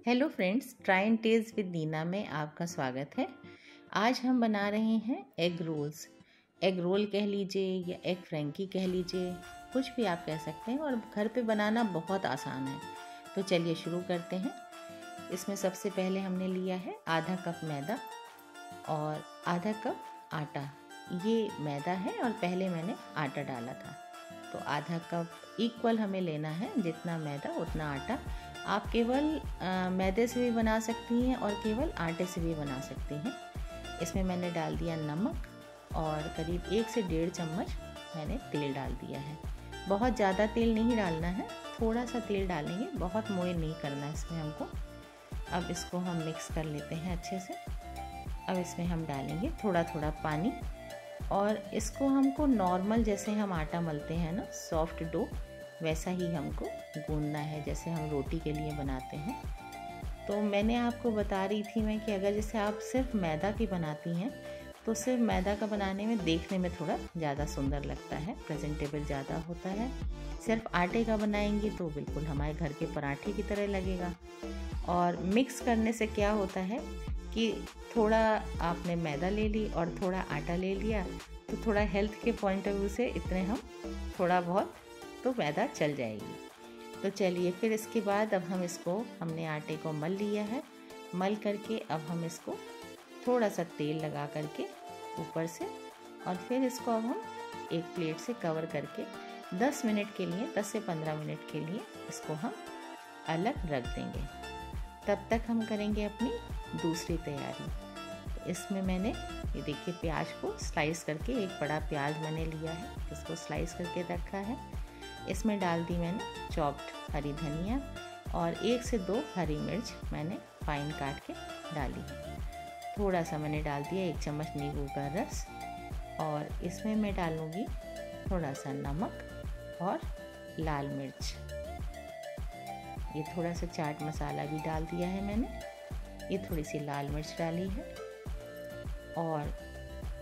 Hello friends, try and test with Neena में आपका स्वागत है। आज हम बना रहे हैं एग रोल्स। एग रोल कह लीजिए या एग फ्रैंकी कह लीजिए, कुछ भी आप कह सकते हैं और घर पे बनाना बहुत आसान है। तो चलिए शुरू करते हैं। इसमें सबसे पहले हमने लिया है आधा कप मैदा और आधा कप आटा। ये मैदा है और पहले मैंने आटा डाला था, तो आधा कप इक्वल हमें लेना है, जितना मैदा उतना आटा। आप केवल मैदे से भी बना सकती हैं और केवल आटे से भी बना सकती हैं। इसमें मैंने डाल दिया नमक और करीब 1 से 1.5 चम्मच मैंने तेल डाल दिया है। बहुत ज़्यादा तेल नहीं डालना है, थोड़ा सा तेल डालेंगे, बहुत मोयन नहीं करना इसमें हमको। अब इसको हम मिक्स कर लेते हैं अच्छे से। अब इसमें हम डालेंगे थोड़ा थोड़ा पानी और इसको हमको नॉर्मल जैसे हम आटा मलते हैं ना, सॉफ्ट डो, वैसा ही हमको गूंदना है जैसे हम रोटी के लिए बनाते हैं। तो मैंने आपको बता रही थी मैं कि अगर जैसे आप सिर्फ मैदा की बनाती हैं तो सिर्फ मैदा का बनाने में देखने में थोड़ा ज़्यादा सुंदर लगता है, प्रेजेंटेबल ज़्यादा होता है। सिर्फ आटे का बनाएंगे तो बिल्कुल हमारे घर के पराठे की तरह लगेगा। और मिक्स करने से क्या होता है कि थोड़ा आपने मैदा ले ली और थोड़ा आटा ले लिया, तो थोड़ा हेल्थ के पॉइंट ऑफ व्यू से इतने हम थोड़ा बहुत तो मैदा चल जाएगी। तो चलिए फिर इसके बाद अब हम इसको, हमने आटे को मल लिया है, मल करके अब हम इसको थोड़ा सा तेल लगा करके ऊपर से, और फिर इसको अब हम एक प्लेट से कवर करके 10 मिनट के लिए, 10 से 15 मिनट के लिए इसको हम अलग रख देंगे। तब तक हम करेंगे अपनी दूसरी तैयारी। तो इसमें मैंने ये देखिए प्याज को स्लाइस करके, एक बड़ा प्याज मैंने लिया है, इसको स्लाइस करके रखा है। इसमें डाल दी मैंने चॉप्ड हरी धनिया और 1 से 2 हरी मिर्च मैंने फाइन काट के डाली है। थोड़ा सा मैंने डाल दिया 1 चम्मच नींबू का रस, और इसमें मैं डालूँगी थोड़ा सा नमक और लाल मिर्च। ये थोड़ा सा चाट मसाला भी डाल दिया है मैंने, ये थोड़ी सी लाल मिर्च डाली है, और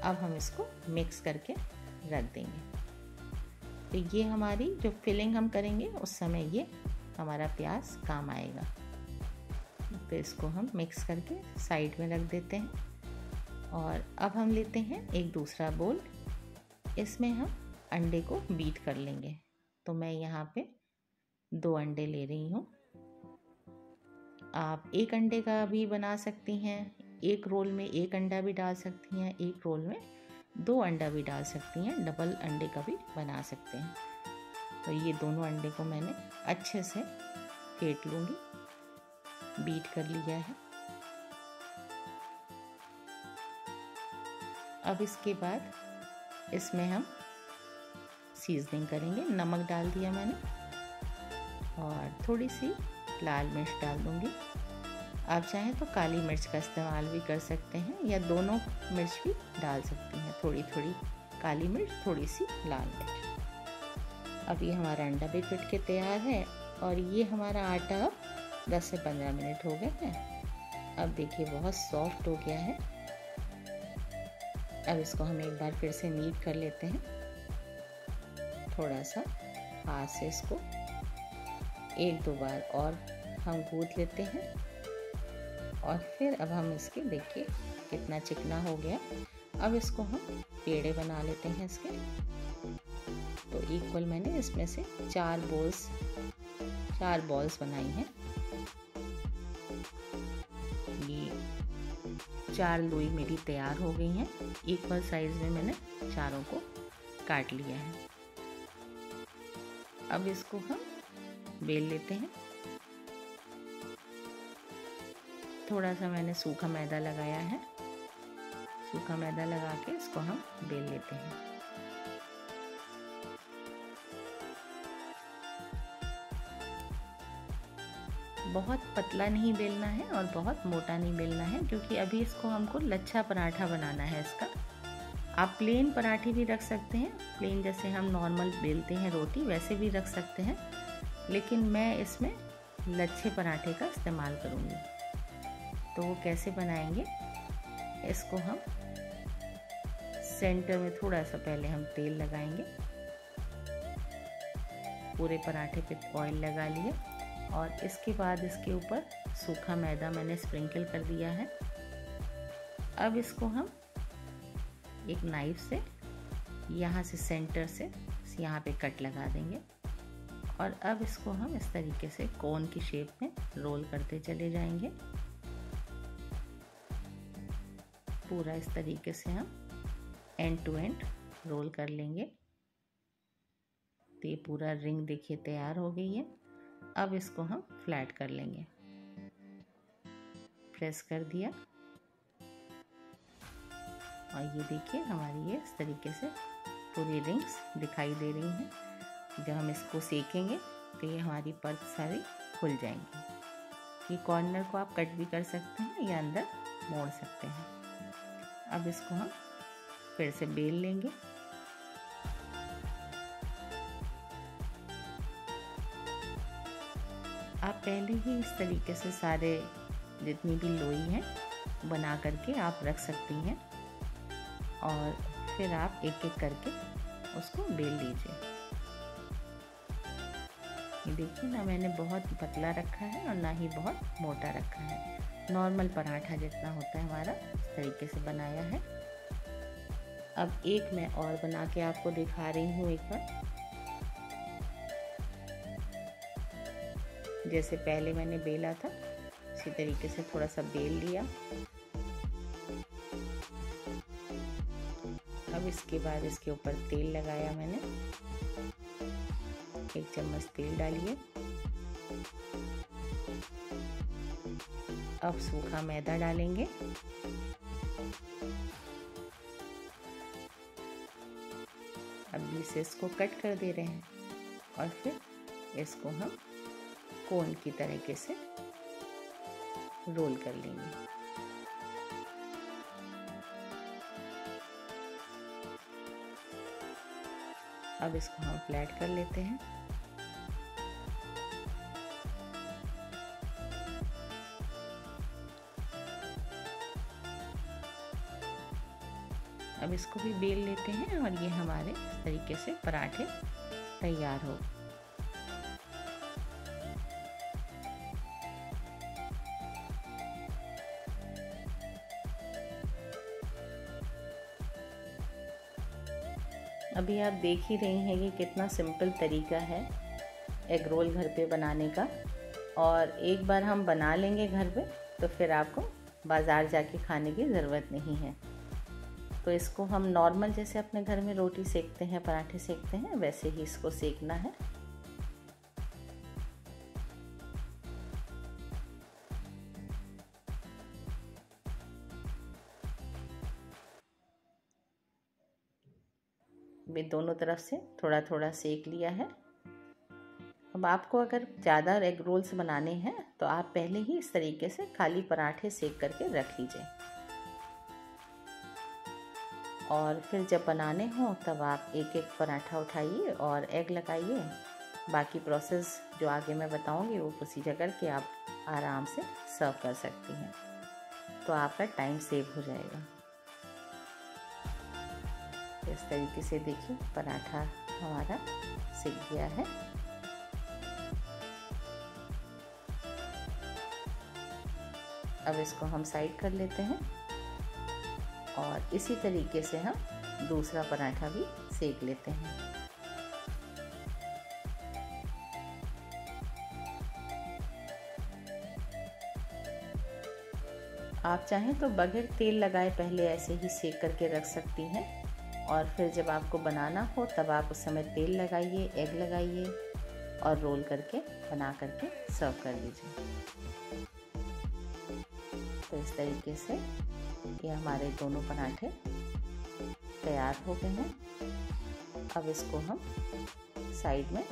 अब हम इसको मिक्स करके रख देंगे। तो ये हमारी जो फिलिंग हम करेंगे उस समय ये हमारा प्याज काम आएगा। तो इसको हम मिक्स करके साइड में रख देते हैं। और अब हम लेते हैं एक दूसरा बोल, इसमें हम अंडे को बीट कर लेंगे। तो मैं यहाँ पे 2 अंडे ले रही हूँ। आप 1 अंडे का भी बना सकती हैं, एक रोल में 1 अंडा भी डाल सकती हैं, एक रोल में 2 अंडा भी डाल सकती हैं, डबल अंडे का भी बना सकते हैं। तो ये दोनों अंडे को मैंने अच्छे से फेंट लूँगी, बीट कर लिया है। अब इसके बाद इसमें हम सीजनिंग करेंगे। नमक डाल दिया मैंने और थोड़ी सी लाल मिर्च डाल दूँगी। आप चाहें तो काली मिर्च का इस्तेमाल भी कर सकते हैं या दोनों मिर्च भी डाल सकती हैं, थोड़ी थोड़ी काली मिर्च, थोड़ी सी लाल मिर्च। अब ये हमारा अंडा भी फिट के तैयार है और ये हमारा आटा 10 से 15 मिनट हो गए हैं। अब देखिए बहुत सॉफ्ट हो गया है। अब इसको हम एक बार फिर से नीट कर लेते हैं, थोड़ा सा हाथ से इसको 1-2 बार और हम गूंथ लेते हैं। और फिर अब हम इसके, देखिए कितना चिकना हो गया। अब इसको हम पेड़े बना लेते हैं इसके। तो इक्वल मैंने इसमें से 4 बॉल्स बनाई हैं। ये 4 लोई मेरी तैयार हो गई हैं। इक्वल साइज में मैंने चारों को काट लिया है। अब इसको हम बेल लेते हैं। थोड़ा सा मैंने सूखा मैदा लगाया है, सूखा मैदा लगा के इसको हम बेल लेते हैं। बहुत पतला नहीं बेलना है और बहुत मोटा नहीं बेलना है, क्योंकि अभी इसको हमको लच्छा पराठा बनाना है इसका। आप प्लेन पराठे भी रख सकते हैं, प्लेन जैसे हम नॉर्मल बेलते हैं रोटी वैसे भी रख सकते हैं, लेकिन मैं इसमें लच्छे पराठे का इस्तेमाल करूँगी। तो वो कैसे बनाएंगे, इसको हम सेंटर में थोड़ा सा पहले हम तेल लगाएंगे, पूरे पराठे पे ऑयल लगा लिए और इसके बाद इसके ऊपर सूखा मैदा मैंने स्प्रिंकल कर दिया है। अब इसको हम एक नाइफ से यहाँ से सेंटर से यहाँ पे कट लगा देंगे और अब इसको हम इस तरीके से कोन की शेप में रोल करते चले जाएंगे। पूरा इस तरीके से हम एंड टू एंड रोल कर लेंगे। तो ये पूरा रिंग देखिए तैयार हो गई है। अब इसको हम फ्लैट कर लेंगे। प्रेस कर दिया और ये देखिए हमारी ये इस तरीके से पूरी रिंग्स दिखाई दे रही हैं। जब हम इसको सेकेंगे तो ये हमारी परत सारी खुल जाएंगी। ये कॉर्नर को आप कट भी कर सकते हैं या अंदर मोड़ सकते हैं। अब इसको हम फिर से बेल लेंगे। आप पहले ही इस तरीके से सारे जितनी भी लोई हैं बना करके आप रख सकती हैं और फिर आप एक एक करके उसको बेल लीजिए। ये देखिए ना, मैंने बहुत पतला रखा है और ना ही बहुत मोटा रखा है। नॉर्मल पराठा जितना होता है हमारा इस तरीके से बनाया है। अब एक मैं और बना के आपको दिखा रही हूँ। एक बार जैसे पहले मैंने बेला था इसी तरीके से थोड़ा सा बेल लिया। अब इसके बाद इसके ऊपर तेल लगाया मैंने। 1 चम्मच तेल डालिए। अब सूखा मैदा डालेंगे। अब बीच से इसको कट कर दे रहे हैं और फिर इसको हम कोन की तरीके से रोल कर लेंगे। अब इसको हम फ्लैट कर लेते हैं। अब इसको भी बेल लेते हैं और ये हमारे इस तरीके से पराठे तैयार हो। अभी आप देख ही रही हैं कि कितना सिंपल तरीका है एग रोल घर पे बनाने का। और एक बार हम बना लेंगे घर पे तो फिर आपको बाज़ार जाके खाने की ज़रूरत नहीं है। तो इसको हम नॉर्मल जैसे अपने घर में रोटी सेकते हैं, पराठे सेकते हैं, वैसे ही इसको सेकना है। मैं दोनों तरफ से थोड़ा थोड़ा सेक लिया है। अब आपको अगर ज़्यादा एग रोल्स बनाने हैं तो आप पहले ही इस तरीके से खाली पराठे सेक करके रख लीजिए और फिर जब बनाने हो तब आप एक एक पराठा उठाइए और एग लगाइए। बाकी प्रोसेस जो आगे मैं बताऊंगी वो प्रोसीजर करके आप आराम से सर्व कर सकती हैं, तो आपका टाइम सेव हो जाएगा। इस तरीके से देखिए पराठा हमारा सिक गया है। अब इसको हम साइड कर लेते हैं और इसी तरीके से हम दूसरा पराठा भी सेक लेते हैं। आप चाहें तो बगैर तेल लगाए पहले ऐसे ही सेक करके रख सकती हैं और फिर जब आपको बनाना हो तब आप उस समय तेल लगाइए, एग लगाइए और रोल करके बना करके सर्व कर लीजिए। तो इस तरीके से ये हमारे दोनों पराठे तैयार हो गए हैं। अब इसको हम साइड में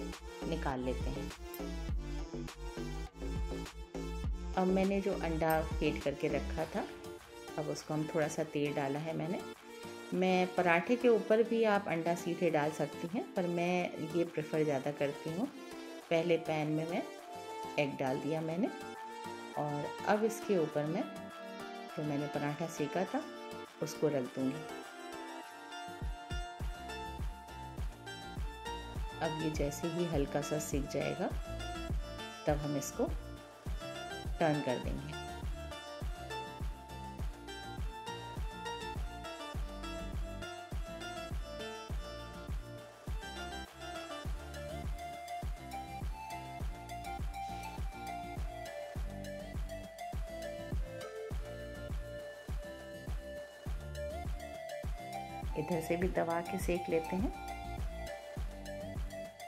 निकाल लेते हैं। अब मैंने जो अंडा फेंट करके रखा था, अब उसको हम थोड़ा सा तेल डाला है मैं पराठे के ऊपर भी आप अंडा सीधे डाल सकती हैं, पर मैं ये प्रेफर ज़्यादा करती हूँ। पहले पैन में मैं एग डाल दिया मैंने और अब इसके ऊपर मैं जो मैंने पराठा सेका था उसको रख दूँगी। अब ये जैसे ही हल्का सा सिक जाएगा तब हम इसको टर्न कर देंगे। इधर से भी दबा के सेक लेते हैं।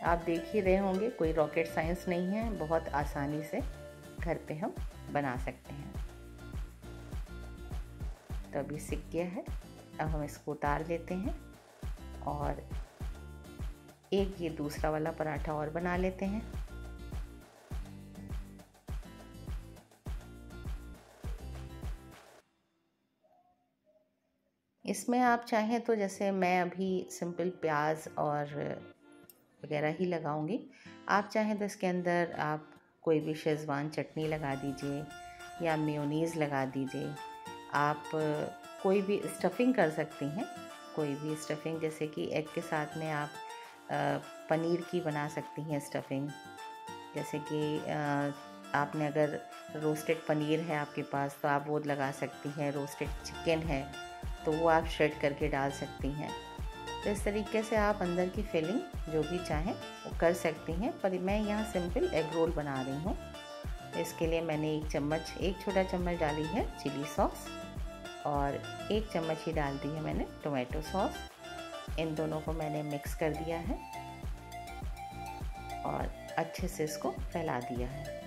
आप देख ही रहे होंगे, कोई रॉकेट साइंस नहीं है, बहुत आसानी से घर पे हम बना सकते हैं। तो अभी सिक गया है, अब हम इसको उतार लेते हैं और एक ये दूसरा वाला पराठा और बना लेते हैं। इसमें आप चाहें तो, जैसे मैं अभी सिंपल प्याज और वगैरह ही लगाऊंगी, आप चाहें तो इसके अंदर आप कोई भी शेज़वान चटनी लगा दीजिए या मेयोनीज़ लगा दीजिए। आप कोई भी स्टफिंग कर सकती हैं, कोई भी स्टफिंग, जैसे कि एग के साथ में आप पनीर की बना सकती हैं स्टफिंग। जैसे कि आपने अगर रोस्टेड पनीर है आपके पास तो आप वो लगा सकती हैं, रोस्टेड चिकन है तो वो आप श्रेड करके डाल सकती हैं। तो इस तरीके से आप अंदर की फिलिंग जो भी चाहें वो कर सकती हैं। पर मैं यहाँ सिंपल एग रोल बना रही हूँ। इसके लिए मैंने एक छोटा चम्मच डाली है चिली सॉस और 1 चम्मच ही डाल दी है मैंने टोमेटो सॉस। इन दोनों को मैंने मिक्स कर दिया है और अच्छे से इसको फैला दिया है।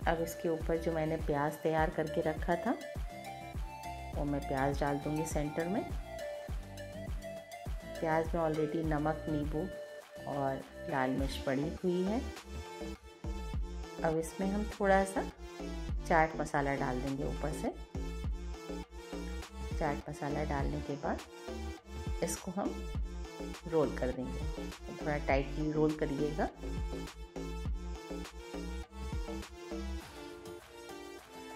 अब इसके ऊपर जो मैंने प्याज तैयार करके रखा था वो मैं प्याज डाल दूँगी सेंटर में। प्याज में ऑलरेडी नमक, नींबू और लाल मिर्च पड़ी हुई है। अब इसमें हम थोड़ा सा चाट मसाला डाल देंगे ऊपर से। चाट मसाला डालने के बाद इसको हम रोल कर देंगे। थोड़ा टाइटली रोल करिएगा।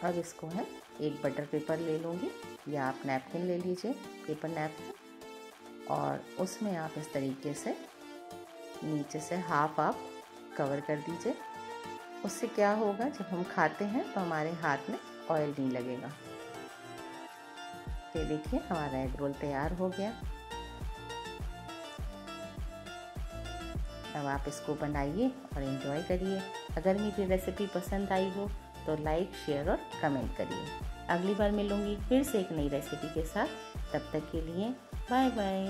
अब इसको है एक बटर पेपर ले लूँगी या आप नैपकिन ले लीजिए, पेपर नैपकिन, और उसमें आप इस तरीके से नीचे से हाफ आप कवर कर दीजिए। उससे क्या होगा, जब हम खाते हैं तो हमारे हाथ में ऑयल नहीं लगेगा। तो देखिए हमारा एग रोल तैयार हो गया। अब आप इसको बनाइए और एंजॉय करिए। अगर मेरी रेसिपी पसंद आई हो तो लाइक, शेयर और कमेंट करिए। अगली बार मिलूंगी फिर से एक नई रेसिपी के साथ। तब तक के लिए बाय बाय।